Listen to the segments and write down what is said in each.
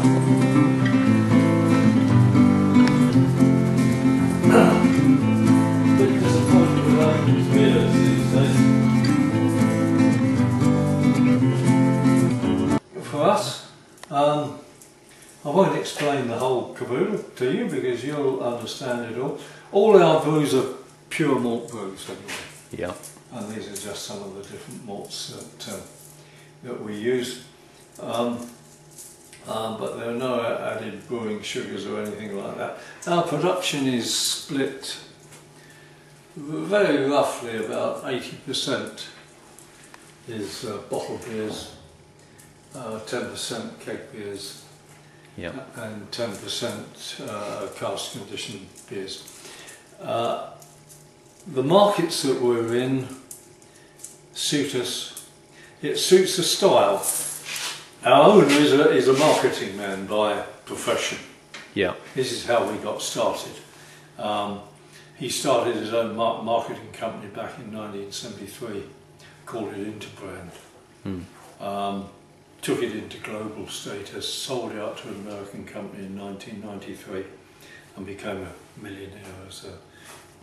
For us, I won't explain the whole caboodle to you because you'll understand it all. All our brews are pure malt brews anyway. Yeah. And these are just some of the different malts that we use. But there are no added brewing sugars or anything like that. Our production is split very roughly about 80% is bottled beers, 10% keg beers, and 10% cask conditioned beers. The markets that we're in suit us. It suits the style. Our owner is a marketing man by profession. Yeah. This is how we got started. He started his own marketing company back in 1973, called it Interbrand. Took it into global status, sold it out to an American company in 1993 and became a millionaire as a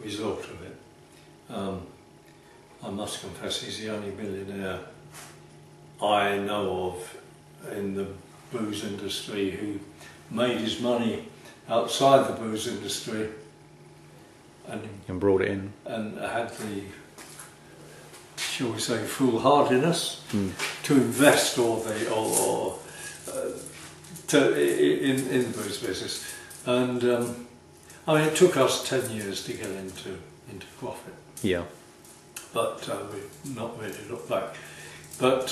result of it. I must confess he's the only millionaire I know of in the booze industry who made his money outside the booze industry and brought it in and had the, shall we say, foolhardiness to invest in the booze business. And I mean, it took us 10 years to get into profit. Yeah. But we've not really looked back. But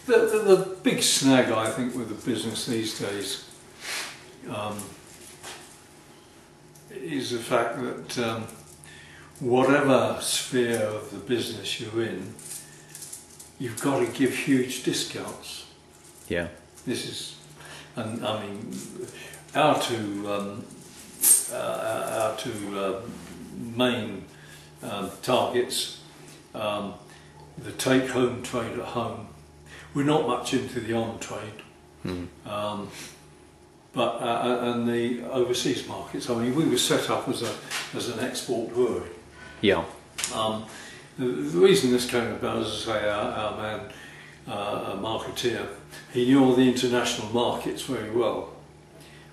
the big snag, I think, with the business these days is the fact that whatever sphere of the business you're in, you've got to give huge discounts. Yeah. This is, and I mean, our two main targets. The take-home trade at home. We're not much into the on-trade, but and the overseas markets. I mean, we were set up as an export brewery. Yeah. The reason this came about, as I say, our man, a marketeer, he knew all the international markets very well.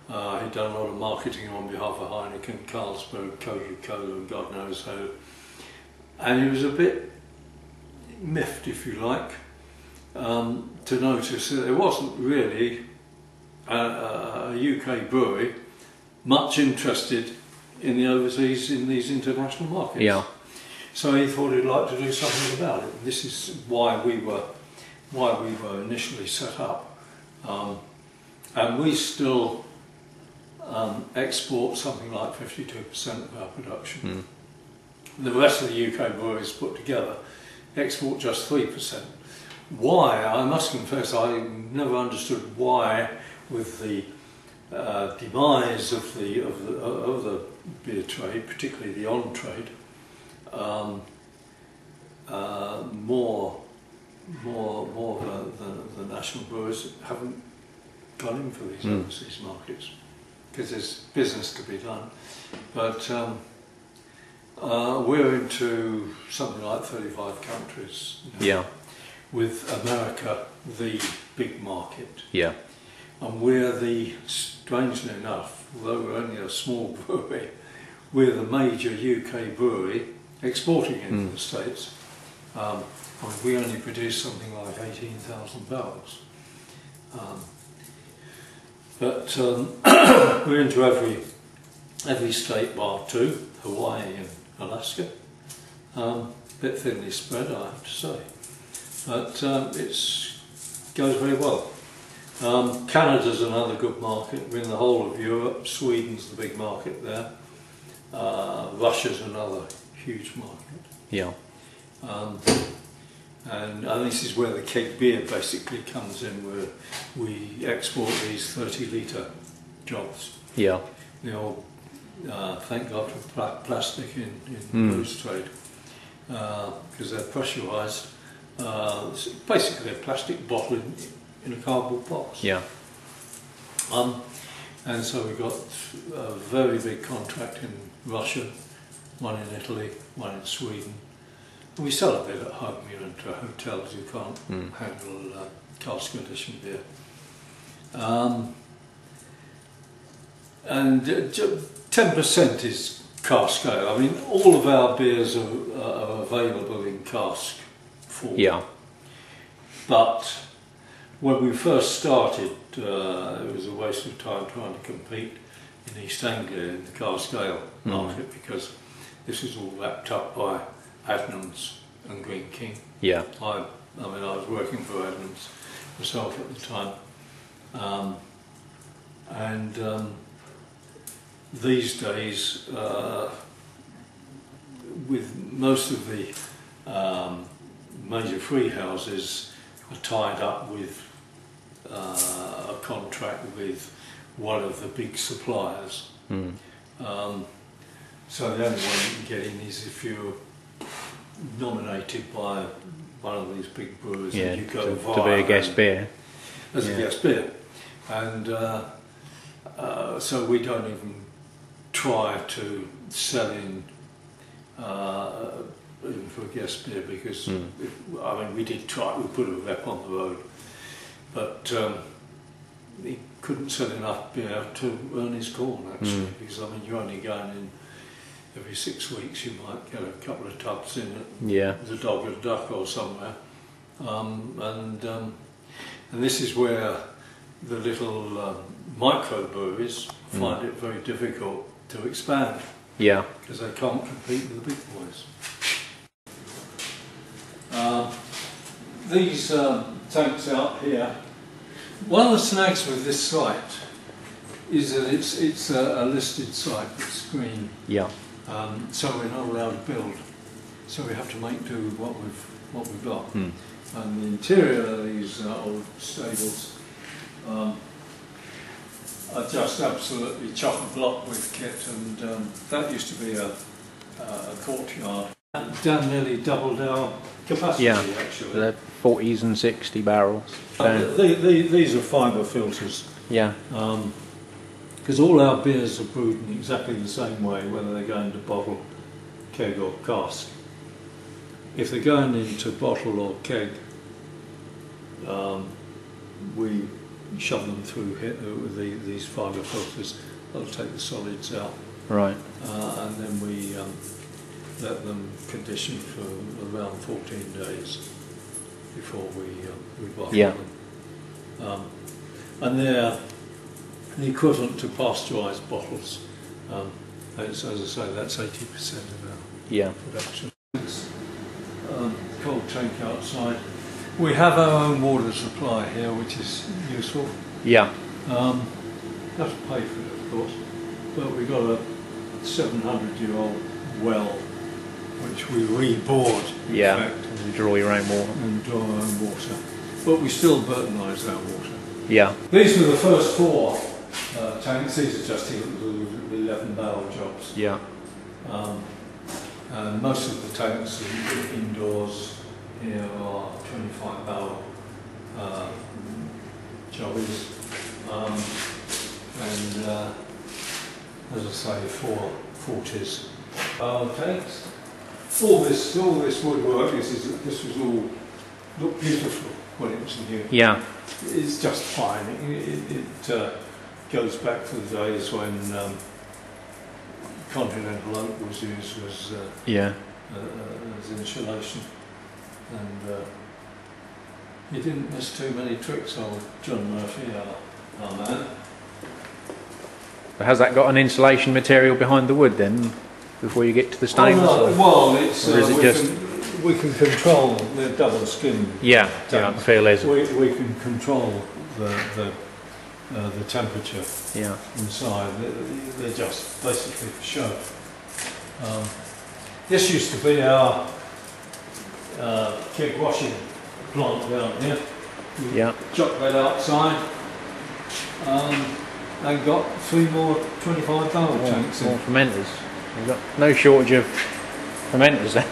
He'd done a lot of marketing on behalf of Heineken, Carlsberg, Coca-Cola, and God knows who. And he was a bit miffed, if you like, to notice that there wasn't really a UK brewery much interested in the overseas, in these international markets. Yeah. So he thought he'd like to do something about it. This is why we were initially set up, and we still export something like 52% of our production. The rest of the UK breweries put together export just 3%. Why? I must confess I never understood why, with the demise of the beer trade, particularly the on trade, more of the national brewers haven't gone in for these overseas markets, because there's business to be done. But we're into something like 35 countries now, Yeah. with America the big market. Yeah. And we're strangely enough, although we're only a small brewery, we're the major UK brewery exporting into the States. I mean, we only produce something like 18,000 barrels. But we're into every state bar two, Hawaii and Alaska. Bit thinly spread, I have to say, but it goes very well. Canada's another good market. We're in the whole of Europe. Sweden's the big market there. Russia's another huge market. Yeah. And this is where the keg beer basically comes in, where we export these 30-litre jobs. Yeah. The old, thank God for plastic in booze trade, because they're pressurised. It's basically a plastic bottle in a cardboard box. Yeah. And so we got a very big contract in Russia, one in Italy, one in Sweden. We sell a bit at home, you know, to hotels who can't handle cask conditioned beer. And 10% is cask ale. I mean, all of our beers are available in cask form. Yeah. But when we first started, it was a waste of time trying to compete in East Anglia in the cask ale market, because this was all wrapped up by Adnams and Green King. Yeah. I mean, I was working for Adnams myself at the time. These days, with most of the major free houses are tied up with a contract with one of the big suppliers. So the only way you can get in is if you're nominated by one of these big brewers, and you go to be a guest beer. As a guest beer. And so we don't even try to sell in even for a guest beer, because I mean, we did try, we put a rep on the road, but he couldn't sell enough beer to earn his corn, actually, because I mean, you're only going in every 6 weeks, you might get a couple of tubs in at the Dog and Duck or somewhere. And this is where the little microbreweries find it very difficult to expand. Yeah. Because they can't compete with the big boys. These tanks out here, one of the snags with this site is that it's a listed site, it's green. Yeah. So we're not allowed to build. So we have to make do with what we've got. And the interior of these old stables are just absolutely chock-a-block with kit, and that used to be a courtyard. Done nearly doubled our capacity, actually. They're 40s and 60 barrels. These are fibre filters. Yeah. Because all our beers are brewed in exactly the same way, whether they're going to bottle, keg or cask. If they're going into bottle or keg, we shove them through here with these fibre filters. That'll take the solids out. Right. And then we let them condition for around 14 days before we bottle them. And they're the equivalent to pasteurised bottles. As I say, that's 80% of our production. Cold tank outside. We have our own water supply here, which is useful. Yeah. Have to pay for it, of course. But we've got a 700-year-old well, which we rebored. Yeah. And draw your own water. And draw our own water. But we still Burtonise our water. Yeah. These were the first 4 tanks. These are just 11 barrel jobs. Yeah. And most of the tanks indoors here are 25 barrel jobbies. And as I say, 4 40s tanks. All this woodwork, this was all looked beautiful when it was new. Yeah. It's just fine. It goes back to the days when continental oak was used as insulation, and you didn't miss too many tricks, old John Murphy, our man. Has that got an insulation material behind the wood then, before you get to the stainless? Oh, no. Well, it's or is it we can control the double skin. Yeah, I feel is. We can control the temperature inside. They're just basically for show. This used to be our keg washing plant down here. We chucked that outside and got 3 more 25 barrel tanks in. More fermenters. We've got no shortage of fermenters then.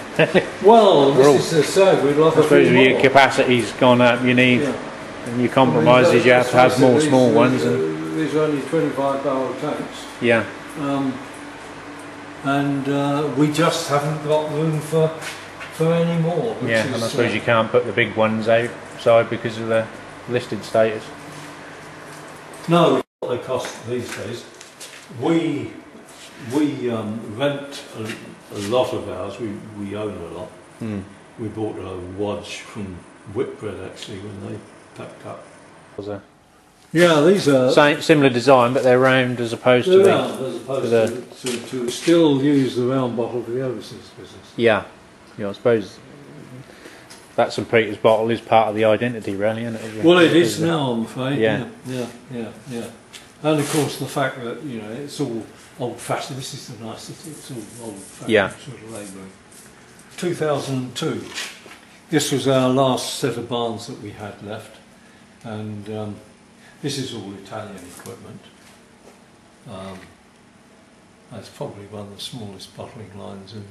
Well, this is so we'd love I suppose if your capacity's gone up, you need, and your compromises, you have to have more small ones. And these are only 25 barrel tanks. Yeah. And we just haven't got room for any more. Yeah, and I suppose you can't put the big ones outside because of the listed status. No, what they cost these days. We rent a lot of ours. We own a lot. We bought a Wadge from Whitbread actually when they packed up. Yeah, these are similar design, but they're round as opposed to to still use the round bottle for the overseas business. Yeah, I suppose that St Peter's bottle is part of the identity, really, isn't it? Well, it is now, I'm afraid. Yeah. And of course, the fact that it's all old-fashioned. This is the nicest. It's all old-fashioned sort of labelling. 2002. This was our last set of barns that we had left, and this is all Italian equipment. That's probably one of the smallest bottling lines in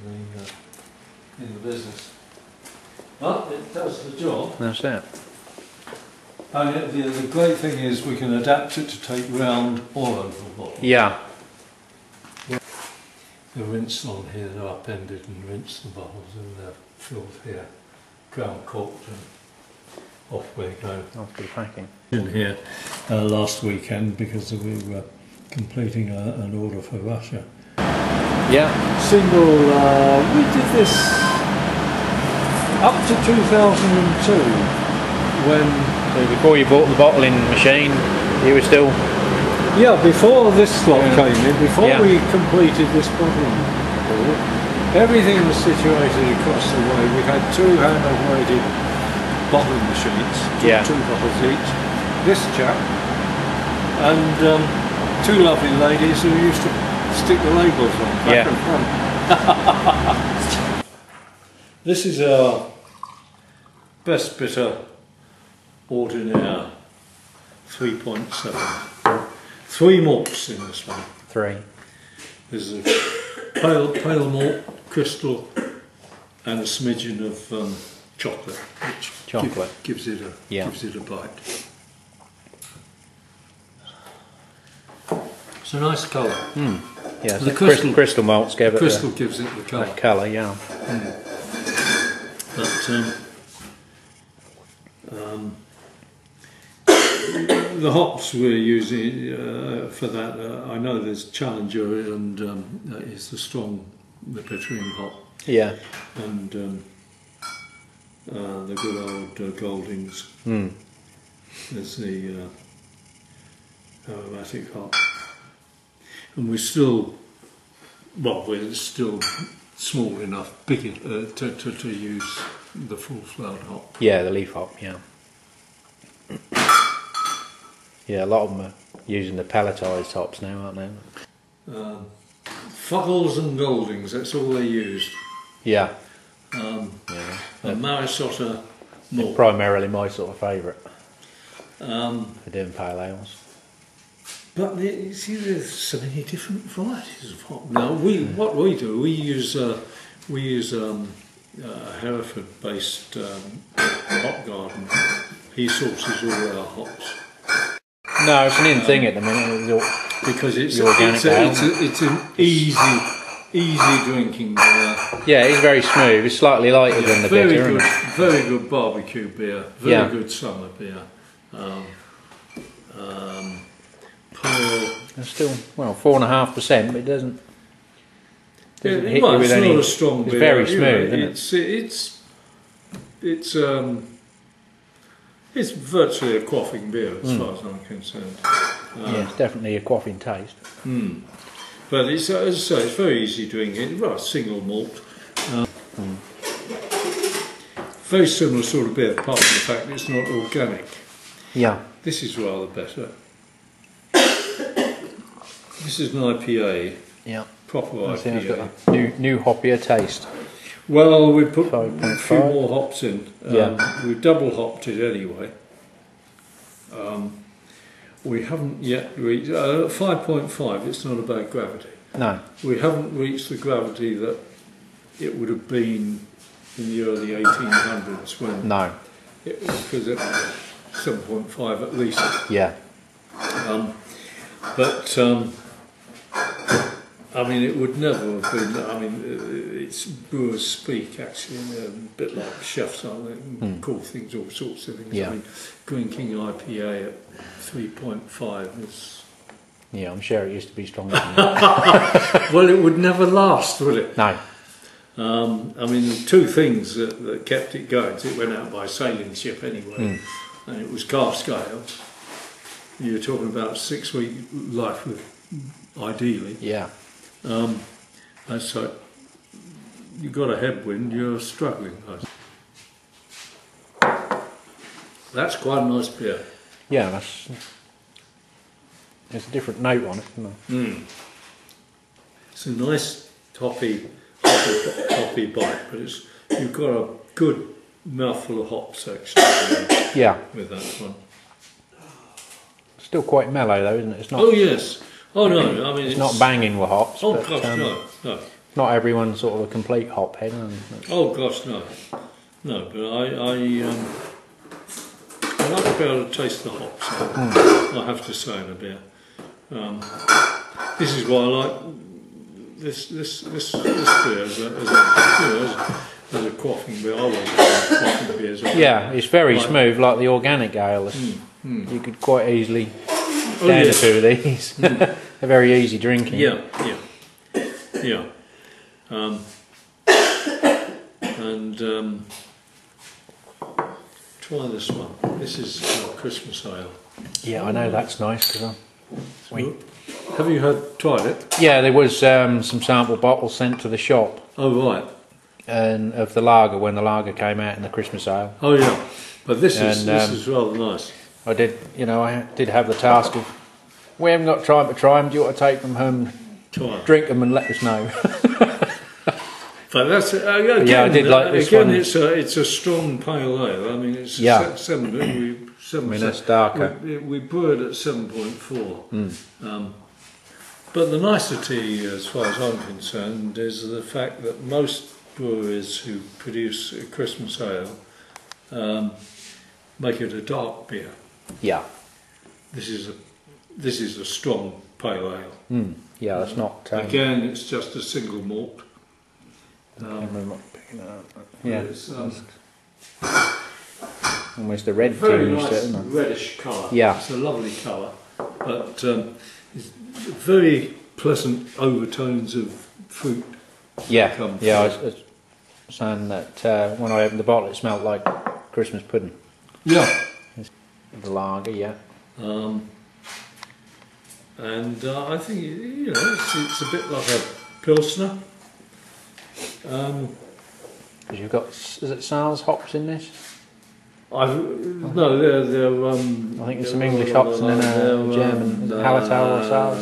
the business. But it does the job. That's it. And the great thing is we can adapt it to take round or oval bottles. Yeah. The rinse on here, they're upended and rinse the bottles, and they're filled here, ground corked, and off we go. Off to the packing. In here last weekend because we were completing an order for Russia. Yeah. Single, we did this up to 2002 when... So before you bought the bottling machine, you were still... Yeah, before this lot came in, before we completed this bottling hall, everything was situated across the way. We had two hand-operated bottling machines, two bottles each. This chap and two lovely ladies who used to stick the labels on back and front. This is our best bitter ordinaire 3.7. 3 malts in this one. 3. There's a pale malt, crystal, and a smidgen of chocolate, which gives it a bite. It's a nice colour. Yeah, the crystal malts gives it the colour. That colour, yeah. But the hops we're using for that, I know there's Challenger and it's the Petroleum hop. Yeah. And the good old Goldings. There's the aromatic hop. And we're still small enough, big to use the full flowered hop. Yeah, the leaf hop, yeah. Yeah, a lot of them are using the pelletised hops now, aren't they? Fuggles and Goldings, that's all they use. Yeah. And Marisotta malt. Primarily my sort of favourite for doing pale ales. But you see, there's so many different varieties of hop. Now, what we do, we use Hereford-based hop garden. He sources all our hops. No, it's an in thing at the minute. Because it's organic an easy drinking beer. Yeah, it's very smooth. It's slightly lighter than the bitter. Very good barbecue beer. Very good summer beer. Pearl. It's still 4.5%, but it doesn't hit you with it's any. Not a strong beer. It's very smooth, isn't it? It's virtually a quaffing beer as far as I'm concerned. Yeah, it's definitely a quaffing taste. But it's, as I say, it's very easy doing it. Well, single malt. Very similar sort of beer, apart from the fact that it's not organic. Yeah. This is rather better. This is an IPA. Yeah. Proper IPA. It's got a new hoppier taste. Well, we put a few more hops in. Yeah. We double hopped it anyway. We haven't yet reached 5.5. It's not about gravity. No. We haven't reached the gravity that it would have been in the early 1800s when. No. Because it was 7.5 at least. Yeah. But I mean, it would never have been. I mean, it's brewers speak actually, and they're a bit like chefs, aren't they? And call things all sorts of things. Yeah. I mean, Green King IPA at 3.5 is. Yeah, I'm sure it used to be stronger than that. Well, it would never last, would it? No. I mean, the two things that kept it going. So it went out by sailing ship anyway, and it was cask ale. You were talking about a 6-week life with, ideally. Yeah. And so you got a headwind, you're struggling. That's quite a nice beer. Yeah, there's a different note on it, isn't there? It's a nice toppy bite, but you've got a good mouthful of hops actually. Yeah. With that one. Still quite mellow though, isn't it? It's not. Oh yes. Oh no. I mean, it's not banging with hops. Oh but, gosh, no. Not everyone's sort of a complete hop head. Oh gosh, no. No, but I like to be able to taste the hops. I have to say in a beer. This is why I like this beer as a quaffing beer. I always like quaffing beers. Yeah, it's very smooth, like the organic ale. You could quite easily down a two of these. They're very easy drinking. Yeah. Try this one. This is our Christmas ale. Yeah, I know that's nice because have you tried it? Yeah, there was some sample bottles sent to the shop. Oh right. And of the lager when the lager came out in the Christmas ale. Oh yeah, but this is rather nice. I did have the task of, we haven't got time to try them. Do you want to take them home, drink them, and let us know? But that's again, yeah, I did like this one. It's a strong pale ale. I mean, it's 7. I mean, that's darker. We brew it at 7.4. But the nicety, as far as I'm concerned, is the fact that most breweries who produce a Christmas ale make it a dark beer. Yeah. This is a strong pale ale. Yeah, that's not. Again, it's just a single malt. Yeah, it's almost a red very tinge, nice isn't it? reddish colour. Yeah, it's a lovely colour, but it's very pleasant overtones of fruit. Yeah, yeah. I was saying that when I opened the bottle, it smelled like Christmas pudding. Yeah, the lager, yeah. And I think it's a bit like a pilsner. Because you've got, is it Sars hops in this? No, they're I think there's some English hops and then a German Hallertau or Sars.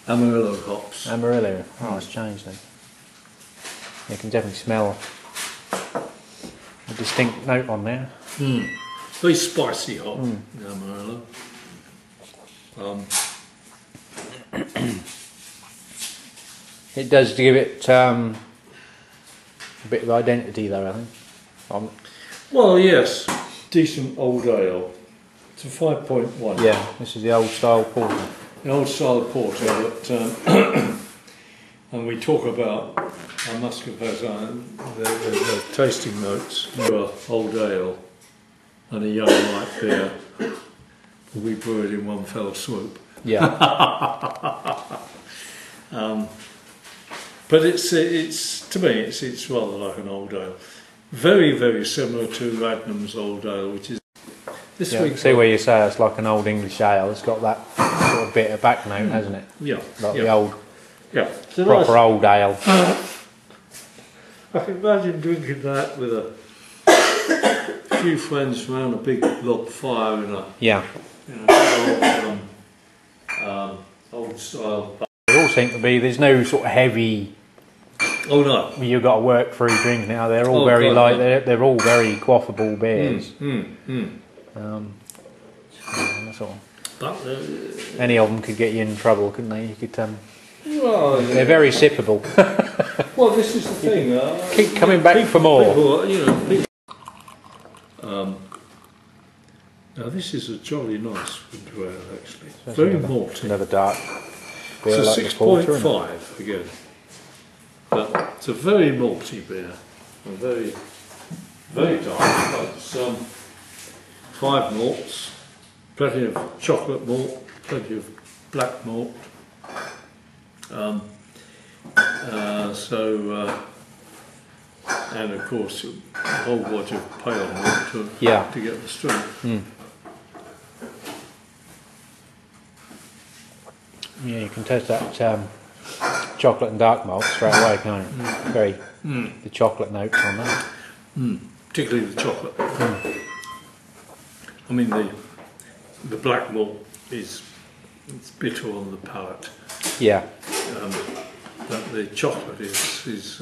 Amarillo hops. Amarillo. Oh, it's changed then. You can definitely smell a distinct note on there. Very spicy hop. Amarillo. It does give it a bit of identity though, I think. Well, yes, decent old ale. It's a 5.1. Yeah, this is the old style porter. The old style porter, but and we talk about, I must confess, the tasting notes for old ale and a young light beer. We brew it in one fell swoop. Yeah. But it's to me it's rather like an old ale, very very similar to Radnam's old ale, which is this week. See where you say it's like an old English ale. It's got that sort of bit of back note, hasn't it? Yeah, like the old, nice, proper old ale. I can imagine drinking that with a few friends around a big log fire in a old style. They all seem to be. There's no sort of heavy. Oh no! You've got to work through drinking it. They're all very light. They're all very quaffable beers. That's all. But any of them could get you in trouble, couldn't they? You could. Well, they're very sippable. Well, this is the thing. Keep coming back for more. People, Now this is a jolly nice winter ale actually. That's Very another- malty. Another dark beer It's a like the porter, isn't it? 6.5 again. But it's a very malty beer. A very, very dark. It's 5 malts, plenty of chocolate malt, plenty of black malt. And of course a whole lot of pale malt to get the strength. Yeah, you can taste that chocolate and dark malt straight away, can't you? Very the chocolate notes on that. Particularly the chocolate. I mean the black malt it's bitter on the palate. Yeah, But the chocolate is